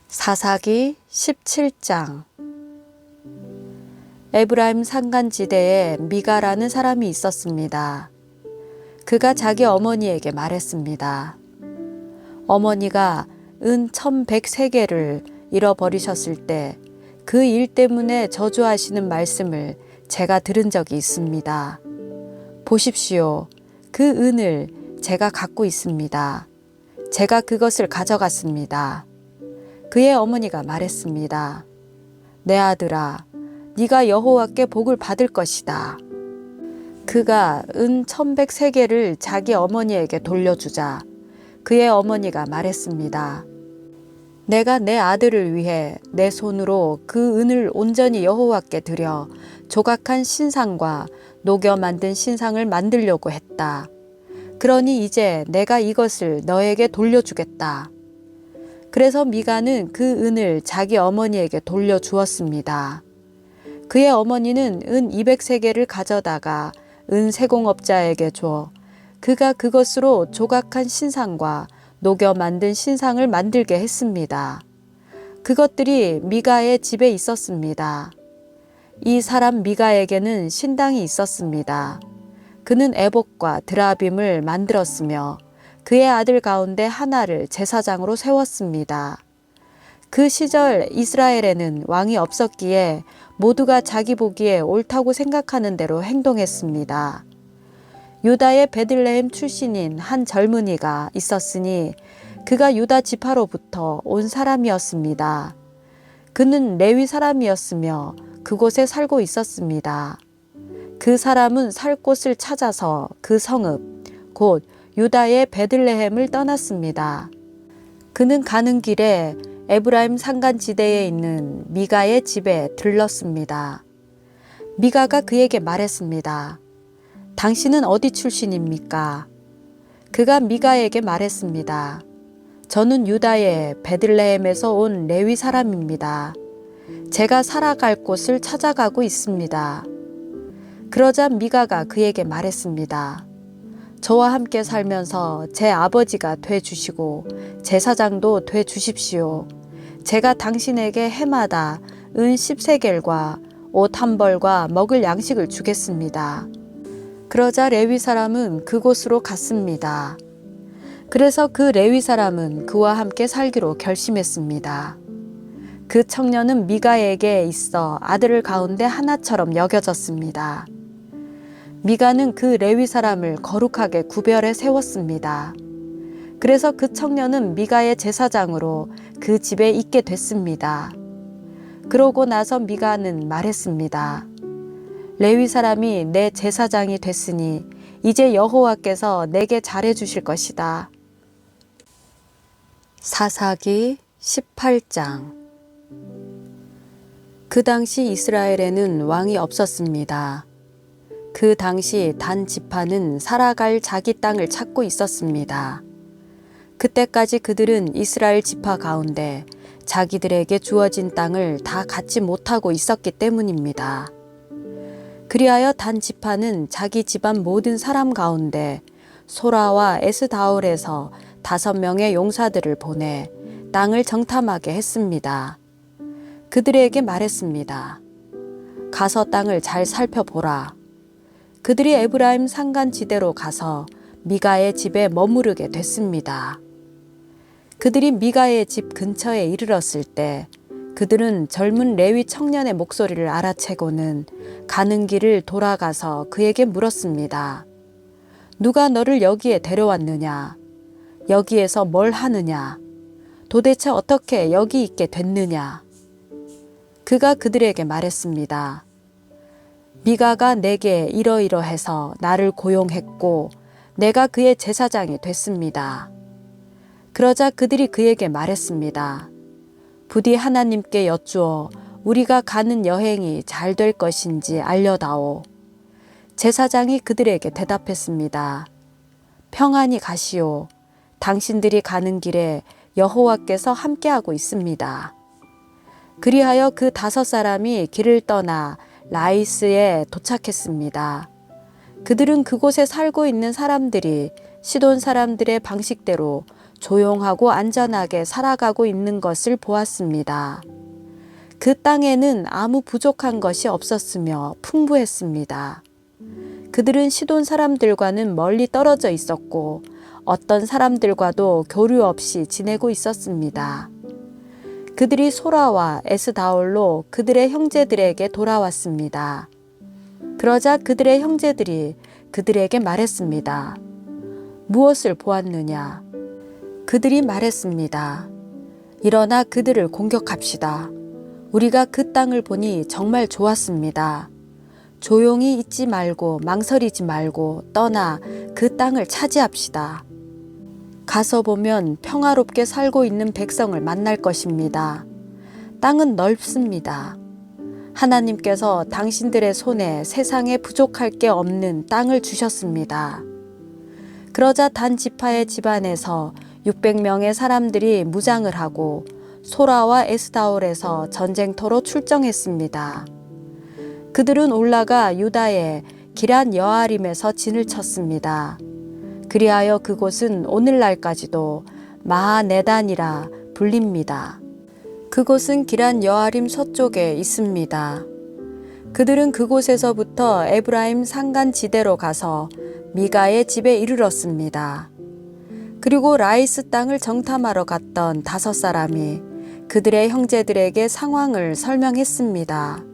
사사기 17장. 에브라임 산간지대에 미가라는 사람이 있었습니다. 그가 자기 어머니에게 말했습니다. 어머니가 은 1100세겔을 잃어버리셨을 때 그 일 때문에 저주하시는 말씀을 제가 들은 적이 있습니다. 보십시오. 그 은을 제가 갖고 있습니다. 제가 그것을 가져갔습니다. 그의 어머니가 말했습니다. 내 아들아, 네가 여호와께 복을 받을 것이다. 그가 은 1100세겔을 자기 어머니에게 돌려주자 그의 어머니가 말했습니다. 내가 내 아들을 위해 내 손으로 그 은을 온전히 여호와께 드려 조각한 신상과 녹여 만든 신상을 만들려고 했다. 그러니 이제 내가 이것을 너에게 돌려주겠다. 그래서 미가는 그 은을 자기 어머니에게 돌려주었습니다. 그의 어머니는 은 200세겔을 가져다가 은 세공업자에게 줘 그가 그것으로 조각한 신상과 녹여 만든 신상을 만들게 했습니다. 그것들이 미가의 집에 있었습니다. 이 사람 미가에게는 신당이 있었습니다. 그는 에봇과 드라빔을 만들었으며 그의 아들 가운데 하나를 제사장으로 세웠습니다. 그 시절 이스라엘에는 왕이 없었기에 모두가 자기 보기에 옳다고 생각하는 대로 행동했습니다. 유다의 베들레헴 출신인 한 젊은이가 있었으니 그가 유다 지파로부터 온 사람이었습니다. 그는 레위 사람이었으며 그곳에 살고 있었습니다. 그 사람은 살 곳을 찾아서 그 성읍 곧 유다의 베들레헴을 떠났습니다. 그는 가는 길에 에브라임 산간지대에 있는 미가의 집에 들렀습니다. 미가가 그에게 말했습니다. 당신은 어디 출신입니까? 그가 미가에게 말했습니다. 저는 유다의 베들레헴에서 온 레위 사람입니다. 제가 살아갈 곳을 찾아가고 있습니다. 그러자 미가가 그에게 말했습니다. 저와 함께 살면서 제 아버지가 돼 주시고 제사장도 돼 주십시오. 제가 당신에게 해마다 은 10세겔과 옷 한 벌과 먹을 양식을 주겠습니다. 그러자 레위 사람은 그곳으로 갔습니다. 그래서 그 레위 사람은 그와 함께 살기로 결심했습니다. 그 청년은 미가에게 있어 아들 가운데 하나처럼 여겨졌습니다. 미가는 그 레위 사람을 거룩하게 구별해 세웠습니다. 그래서 그 청년은 미가의 제사장으로 그 집에 있게 됐습니다. 그러고 나서 미가는 말했습니다. 레위 사람이 내 제사장이 됐으니 이제 여호와께서 내게 잘해 주실 것이다. 사사기 18장. 그 당시 이스라엘에는 왕이 없었습니다. 그 당시 단 지파는 살아갈 자기 땅을 찾고 있었습니다. 그때까지 그들은 이스라엘 지파 가운데 자기들에게 주어진 땅을 다 갖지 못하고 있었기 때문입니다. 그리하여 단 지파는 자기 집안 모든 사람 가운데 소라와 에스다올에서 5명의 용사들을 보내 땅을 정탐하게 했습니다. 그들에게 말했습니다. 가서 땅을 잘 살펴보라. 그들이 에브라임 산간지대로 가서 미가의 집에 머무르게 됐습니다. 그들이 미가의 집 근처에 이르렀을 때 그들은 젊은 레위 청년의 목소리를 알아채고는 가는 길을 돌아가서 그에게 물었습니다. 누가 너를 여기에 데려왔느냐? 여기에서 뭘 하느냐? 도대체 어떻게 여기 있게 됐느냐? 그가 그들에게 말했습니다. 미가가 내게 이러이러해서 나를 고용했고 내가 그의 제사장이 됐습니다. 그러자 그들이 그에게 말했습니다. 부디 하나님께 여쭈어 우리가 가는 여행이 잘 될 것인지 알려다오. 제사장이 그들에게 대답했습니다. 평안히 가시오. 당신들이 가는 길에 여호와께서 함께하고 있습니다. 그리하여 그 5사람이 길을 떠나 라이스에 도착했습니다. 그들은 그곳에 살고 있는 사람들이 시돈 사람들의 방식대로 조용하고 안전하게 살아가고 있는 것을 보았습니다. 그 땅에는 아무 부족한 것이 없었으며 풍부했습니다. 그들은 시돈 사람들과는 멀리 떨어져 있었고 어떤 사람들과도 교류 없이 지내고 있었습니다. 그들이 소라와 에스다올로 그들의 형제들에게 돌아왔습니다. 그러자 그들의 형제들이 그들에게 말했습니다. 무엇을 보았느냐? 그들이 말했습니다. 일어나 그들을 공격합시다. 우리가 그 땅을 보니 정말 좋았습니다. 조용히 있지 말고 망설이지 말고 떠나 그 땅을 차지합시다. 가서 보면 평화롭게 살고 있는 백성을 만날 것입니다. 땅은 넓습니다. 하나님께서 당신들의 손에 세상에 부족할 게 없는 땅을 주셨습니다. 그러자 단 지파의 집안에서 600명의 사람들이 무장을 하고 소라와 에스다올에서 전쟁터로 출정했습니다. 그들은 올라가 유다의 기란 여아림에서 진을 쳤습니다. 그리하여 그곳은 오늘날까지도 마하네단이라 불립니다. 그곳은 기란 여아림 서쪽에 있습니다. 그들은 그곳에서부터 에브라임 산간 지대로 가서 미가의 집에 이르렀습니다. 그리고 라이스 땅을 정탐하러 갔던 5사람이 그들의 형제들에게 상황을 설명했습니다.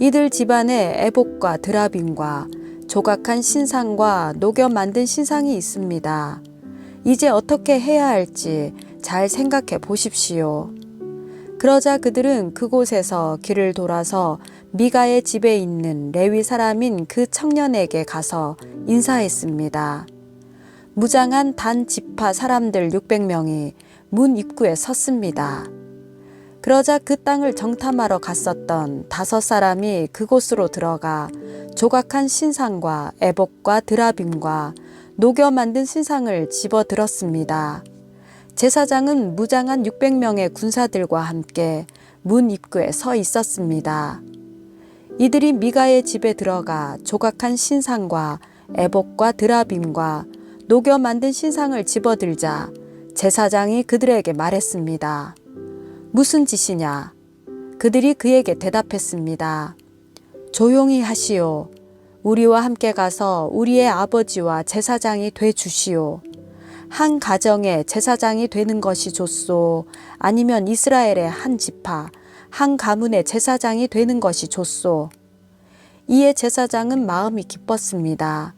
이들 집안에 에봇과 드라빔과 조각한 신상과 녹여 만든 신상이 있습니다. 이제 어떻게 해야 할지 잘 생각해 보십시오. 그러자 그들은 그곳에서 길을 돌아서 미가의 집에 있는 레위 사람인 그 청년에게 가서 인사했습니다. 무장한 단 지파 사람들 600명이 문 입구에 섰습니다. 그러자 그 땅을 정탐하러 갔었던 5사람이 그곳으로 들어가 조각한 신상과 에봇과 드라빔과 녹여 만든 신상을 집어들었습니다. 제사장은 무장한 600명의 군사들과 함께 문 입구에 서 있었습니다. 이들이 미가의 집에 들어가 조각한 신상과 에봇과 드라빔과 녹여 만든 신상을 집어들자 제사장이 그들에게 말했습니다. 무슨 짓이냐? 그들이 그에게 대답했습니다. 조용히 하시오. 우리와 함께 가서 우리의 아버지와 제사장이 돼 주시오. 한 가정의 제사장이 되는 것이 좋소. 아니면 이스라엘의 한 지파, 한 가문의 제사장이 되는 것이 좋소. 이에 제사장은 마음이 기뻤습니다.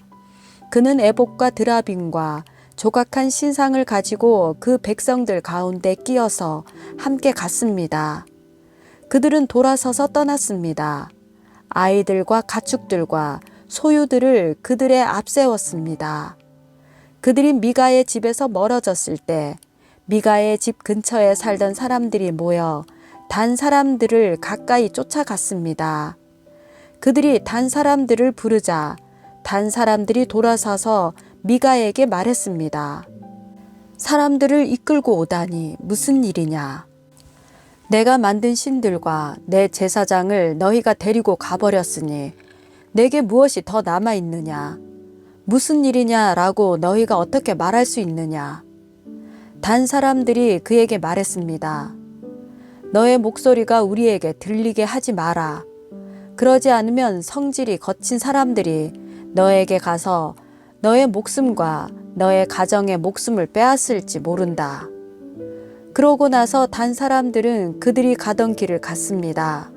그는 에봇과 드라빔과 조각한 신상을 가지고 그 백성들 가운데 끼어서 함께 갔습니다. 그들은 돌아서서 떠났습니다. 아이들과 가축들과 소유들을 그들의 앞세웠습니다. 그들이 미가의 집에서 멀어졌을 때 미가의 집 근처에 살던 사람들이 모여 단 사람들을 가까이 쫓아갔습니다. 그들이 단 사람들을 부르자 단 사람들이 돌아서서 미가에게 말했습니다. 사람들을 이끌고 오다니 무슨 일이냐? 내가 만든 신들과 내 제사장을 너희가 데리고 가버렸으니 내게 무엇이 더 남아있느냐? 무슨 일이냐라고 너희가 어떻게 말할 수 있느냐? 단 사람들이 그에게 말했습니다. 너의 목소리가 우리에게 들리게 하지 마라. 그러지 않으면 성질이 거친 사람들이 너에게 가서 너의 목숨과 너의 가정의 목숨을 빼앗을지 모른다. 그러고 나서 단 사람들은 그들이 가던 길을 갔습니다.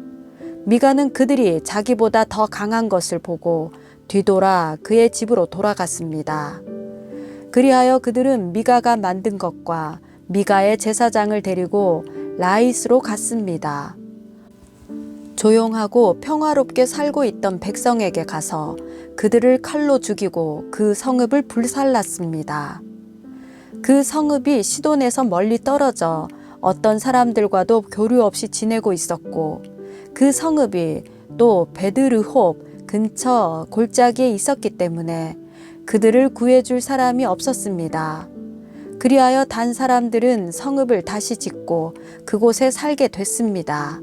미가는 그들이 자기보다 더 강한 것을 보고 뒤돌아 그의 집으로 돌아갔습니다. 그리하여 그들은 미가가 만든 것과 미가의 제사장을 데리고 라이스로 갔습니다. 조용하고 평화롭게 살고 있던 백성에게 가서 그들을 칼로 죽이고 그 성읍을 불살랐습니다. 그 성읍이 시돈에서 멀리 떨어져 어떤 사람들과도 교류 없이 지내고 있었고 그 성읍이 또 베드르홉 근처 골짜기에 있었기 때문에 그들을 구해줄 사람이 없었습니다. 그리하여 단 사람들은 성읍을 다시 짓고 그곳에 살게 됐습니다.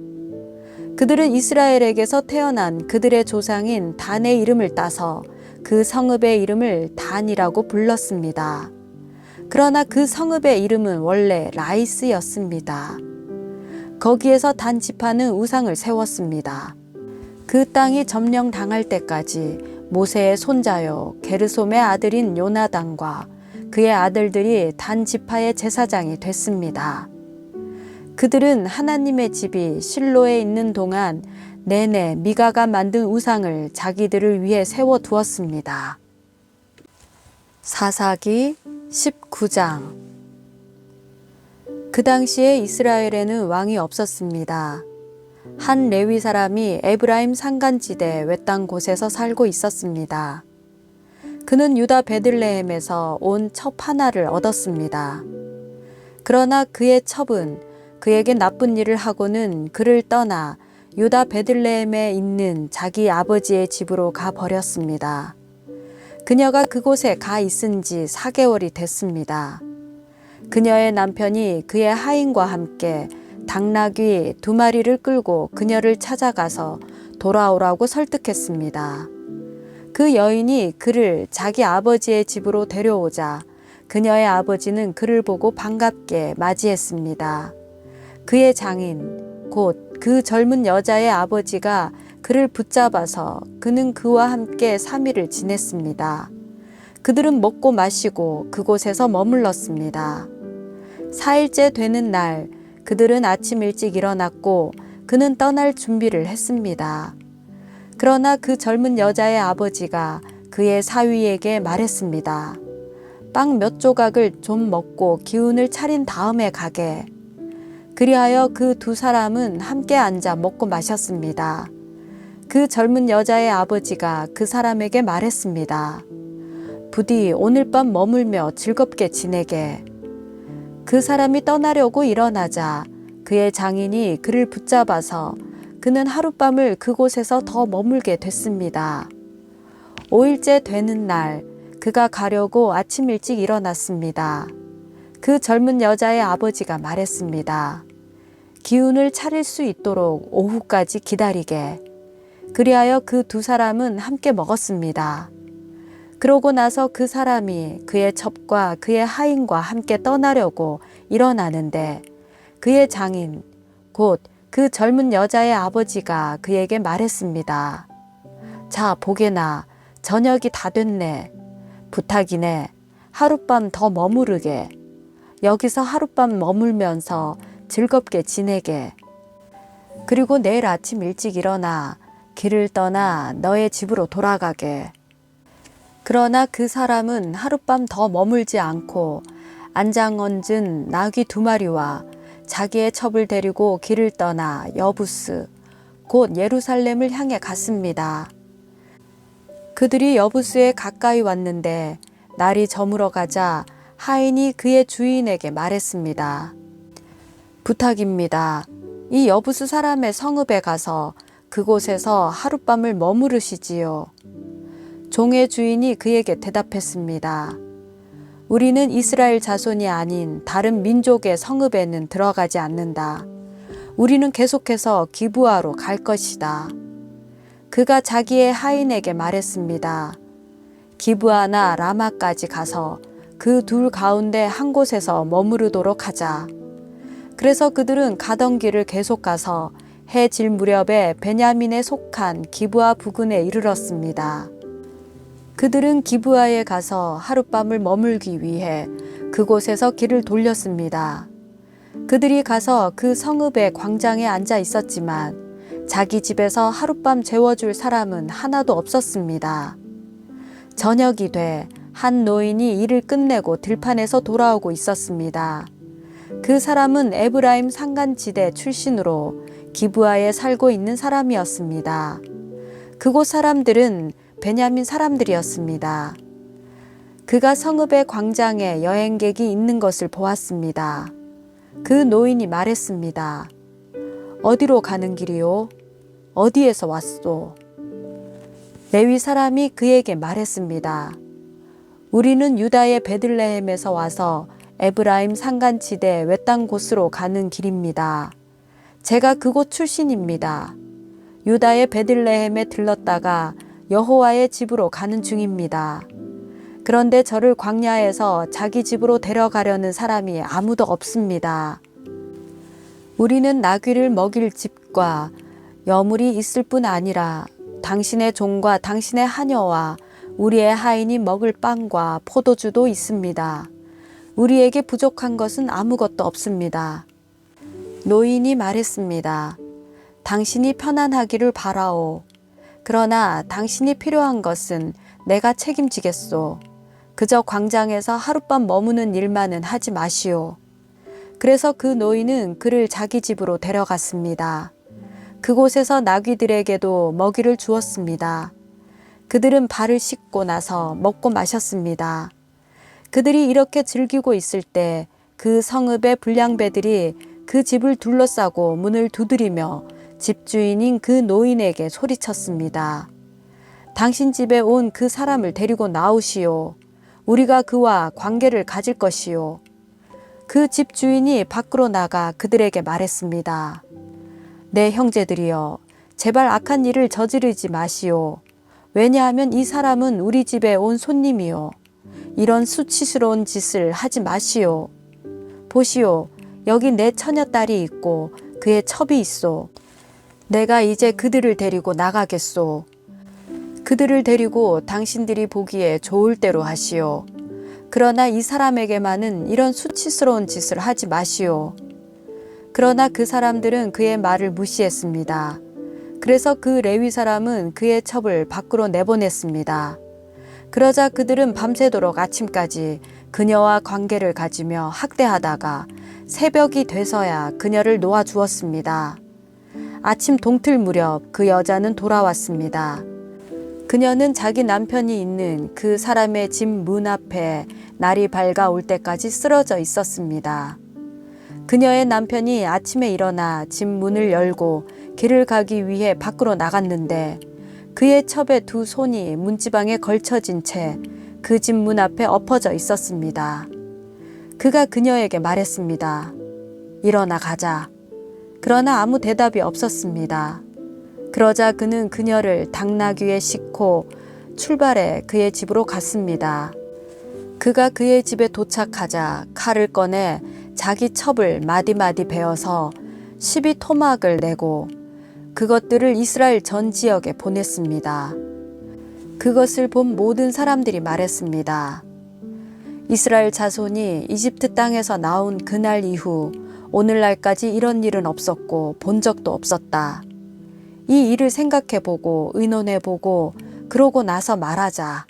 그들은 이스라엘에게서 태어난 그들의 조상인 단의 이름을 따서 그 성읍의 이름을 단이라고 불렀습니다. 그러나 그 성읍의 이름은 원래 라이스였습니다. 거기에서 단 지파는 우상을 세웠습니다. 그 땅이 점령당할 때까지 모세의 손자요 게르솜의 아들인 요나단과 그의 아들들이 단 지파의 제사장이 됐습니다. 그들은 하나님의 집이 실로에 있는 동안 내내 미가가 만든 우상을 자기들을 위해 세워두었습니다. 사사기 19장. 그 당시에 이스라엘에는 왕이 없었습니다. 한 레위 사람이 에브라임 산간지대 외딴 곳에서 살고 있었습니다. 그는 유다 베들레헴에서 온 첩 하나를 얻었습니다. 그러나 그의 첩은 그에게 나쁜 일을 하고는 그를 떠나 유다 베들레헴에 있는 자기 아버지의 집으로 가 버렸습니다. 그녀가 그곳에 가 있은 지 4개월이 됐습니다. 그녀의 남편이 그의 하인과 함께 당나귀 2마리를 끌고 그녀를 찾아가서 돌아오라고 설득했습니다. 그 여인이 그를 자기 아버지의 집으로 데려오자 그녀의 아버지는 그를 보고 반갑게 맞이했습니다. 그의 장인, 곧 그 젊은 여자의 아버지가 그를 붙잡아서 그는 그와 함께 3일을 지냈습니다. 그들은 먹고 마시고 그곳에서 머물렀습니다. 4일째 되는 날 그들은 아침 일찍 일어났고 그는 떠날 준비를 했습니다. 그러나 그 젊은 여자의 아버지가 그의 사위에게 말했습니다. 빵 몇 조각을 좀 먹고 기운을 차린 다음에 가게. 그리하여 그 2사람은 함께 앉아 먹고 마셨습니다. 그 젊은 여자의 아버지가 그 사람에게 말했습니다. 부디 오늘 밤 머물며 즐겁게 지내게. 그 사람이 떠나려고 일어나자 그의 장인이 그를 붙잡아서 그는 하룻밤을 그곳에서 더 머물게 됐습니다. 5일째 되는 날 그가 가려고 아침 일찍 일어났습니다. 그 젊은 여자의 아버지가 말했습니다. 기운을 차릴 수 있도록 오후까지 기다리게. 그리하여 그 2사람은 함께 먹었습니다. 그러고 나서 그 사람이 그의 첩과 그의 하인과 함께 떠나려고 일어나는데 그의 장인, 곧 그 젊은 여자의 아버지가 그에게 말했습니다. 자, 보게나 저녁이 다 됐네. 부탁이네. 하룻밤 더 머무르게. 여기서 하룻밤 머물면서 즐겁게 지내게. 그리고 내일 아침 일찍 일어나 길을 떠나 너의 집으로 돌아가게. 그러나 그 사람은 하룻밤 더 머물지 않고 안장 얹은 나귀 2마리와 자기의 첩을 데리고 길을 떠나 여부스, 곧 예루살렘을 향해 갔습니다. 그들이 여부스에 가까이 왔는데 날이 저물어 가자 하인이 그의 주인에게 말했습니다. 부탁입니다. 이 여부스 사람의 성읍에 가서 그곳에서 하룻밤을 머무르시지요. 종의 주인이 그에게 대답했습니다. 우리는 이스라엘 자손이 아닌 다른 민족의 성읍에는 들어가지 않는다. 우리는 계속해서 기브아로 갈 것이다. 그가 자기의 하인에게 말했습니다. 기브아나 라마까지 가서 그 2 가운데 한 곳에서 머무르도록 하자. 그래서 그들은 가던 길을 계속 가서 해 질 무렵에 베냐민에 속한 기브아 부근에 이르렀습니다. 그들은 기브아에 가서 하룻밤을 머물기 위해 그곳에서 길을 돌렸습니다. 그들이 가서 그 성읍의 광장에 앉아 있었지만 자기 집에서 하룻밤 재워줄 사람은 하나도 없었습니다. 저녁이 돼 한 노인이 일을 끝내고 들판에서 돌아오고 있었습니다. 그 사람은 에브라임 산간지대 출신으로 기브아에 살고 있는 사람이었습니다. 그곳 사람들은 베냐민 사람들이었습니다. 그가 성읍의 광장에 여행객이 있는 것을 보았습니다. 그 노인이 말했습니다. 어디로 가는 길이요? 어디에서 왔소? 레위 사람이 그에게 말했습니다. 우리는 유다의 베들레헴에서 와서 에브라임 산간지대 외딴 곳으로 가는 길입니다. 제가 그곳 출신입니다. 유다의 베들레헴에 들렀다가 여호와의 집으로 가는 중입니다. 그런데 저를 광야에서 자기 집으로 데려가려는 사람이 아무도 없습니다. 우리는 나귀를 먹일 집과 여물이 있을 뿐 아니라 당신의 종과 당신의 하녀와 우리의 하인이 먹을 빵과 포도주도 있습니다. 우리에게 부족한 것은 아무것도 없습니다. 노인이 말했습니다. 당신이 편안하기를 바라오. 그러나 당신이 필요한 것은 내가 책임지겠소. 그저 광장에서 하룻밤 머무는 일만은 하지 마시오. 그래서 그 노인은 그를 자기 집으로 데려갔습니다. 그곳에서 나귀들에게도 먹이를 주었습니다. 그들은 발을 씻고 나서 먹고 마셨습니다. 그들이 이렇게 즐기고 있을 때 그 성읍의 불량배들이 그 집을 둘러싸고 문을 두드리며 집주인인 그 노인에게 소리쳤습니다. 당신 집에 온 그 사람을 데리고 나오시오. 우리가 그와 관계를 가질 것이오. 그 집주인이 밖으로 나가 그들에게 말했습니다. 내 형제들이여, 제발 악한 일을 저지르지 마시오. 왜냐하면 이 사람은 우리 집에 온 손님이요. 이런 수치스러운 짓을 하지 마시오. 보시오, 여기 내 처녀딸이 있고 그의 첩이 있소. 내가 이제 그들을 데리고 나가겠소. 그들을 데리고 당신들이 보기에 좋을 대로 하시오. 그러나 이 사람에게만은 이런 수치스러운 짓을 하지 마시오. 그러나 그 사람들은 그의 말을 무시했습니다. 그래서 그 레위 사람은 그의 첩을 밖으로 내보냈습니다. 그러자 그들은 밤새도록 아침까지 그녀와 관계를 가지며 학대하다가 새벽이 돼서야 그녀를 놓아주었습니다. 아침 동틀 무렵 그 여자는 돌아왔습니다. 그녀는 자기 남편이 있는 그 사람의 집 문 앞에 날이 밝아올 때까지 쓰러져 있었습니다. 그녀의 남편이 아침에 일어나 집 문을 열고 길을 가기 위해 밖으로 나갔는데 그의 첩의 두 손이 문지방에 걸쳐진 채 그 집 문 앞에 엎어져 있었습니다. 그가 그녀에게 말했습니다. 일어나 가자. 그러나 아무 대답이 없었습니다. 그러자 그는 그녀를 당나귀에 싣고 출발해 그의 집으로 갔습니다. 그가 그의 집에 도착하자 칼을 꺼내 자기 첩을 마디마디 베어서 12토막을 내고 그것들을 이스라엘 전 지역에 보냈습니다. 그것을 본 모든 사람들이 말했습니다. 이스라엘 자손이 이집트 땅에서 나온 그날 이후 오늘날까지 이런 일은 없었고 본 적도 없었다. 이 일을 생각해보고 의논해보고 그러고 나서 말하자.